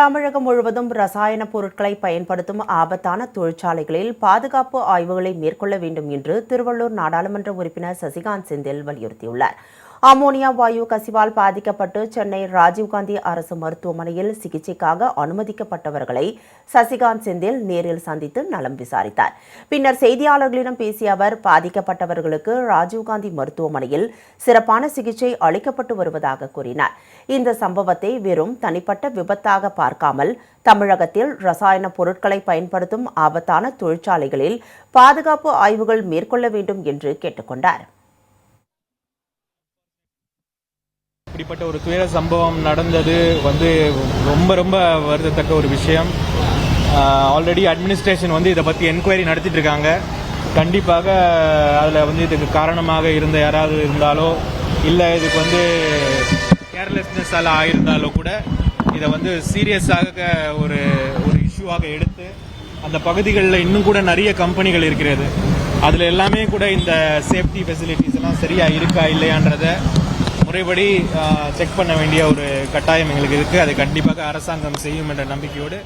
தமிழகம் முழுவதும் ரசாயன பொருட்களை பயன்படுத்தும் ஆபத்தான தொழிற்சாலைகளில் பாதுகாப்பு ஆய்வுகளை மேற்கொள்ள வேண்டும் என்று திருவள்ளூர் நாடாளுமன்ற உறுப்பினர் சசிகாந்த் செந்தில் வலியுறுத்தியுள்ளார். அமோனியா வாயு கசிவால் பாதிக்கப்பட்டு சென்னை ராஜீவ்காந்தி அரசு மருத்துவமனையில் சிகிச்சைக்காக அனுமதிக்கப்பட்டவர்களை சசிகாந்த் செந்தில் நேரில் சந்தித்து நலம் விசாரித்தார். பின்னர் செய்தியாளர்களிடம் பேசிய அவர், பாதிக்கப்பட்டவர்களுக்கு ராஜீவ்காந்தி மருத்துவமனையில் சிறப்பான சிகிச்சை அளிக்கப்பட்டு வருவதாக கூறினார். இந்த சம்பவத்தை வெறும் தனிப்பட்ட விபத்தாக பார்க்காமல் தமிழகத்தில் ரசாயன பொருட்களை பயன்படுத்தும் ஆபத்தான தொழிற்சாலைகளில் பாதுகாப்பு ஆய்வுகள் மேற்கொள்ள வேண்டும் என்று கேட்டுக்கொண்டார். இப்படிப்பட்ட ஒரு துயர சம்பவம் நடந்தது ரொம்ப வருத்தத்தக்க ஒரு விஷயம். ஆல்ரெடி அட்மினிஸ்ட்ரேஷன் இதை பற்றி என்கொயரி நடத்திட்டு இருக்காங்க. கண்டிப்பாக அதில் இதுக்கு காரணமாக இருந்த யாராவது இருந்தாலோ இல்லை இதுக்கு கேர்லெஸ்னஸால் ஆயிருந்தாலோ கூட இதை சீரியஸாக ஒரு இஷ்யூவாக எடுத்து அந்த பகுதிகளில் இன்னும் கூட நிறைய கம்பெனிகள் இருக்கிறது. அதில் எல்லாமே கூட இந்த சேஃப்டி ஃபெசிலிட்டிஸ் எல்லாம் சரியாக இருக்கா இல்லையான்றதை முறைப்படி செக் பண்ண வேண்டிய ஒரு கட்டாயம் எங்களுக்கு இருக்குது. அதை கண்டிப்பாக அரசாங்கம் செய்யும் என்ற நம்பிக்கையோடு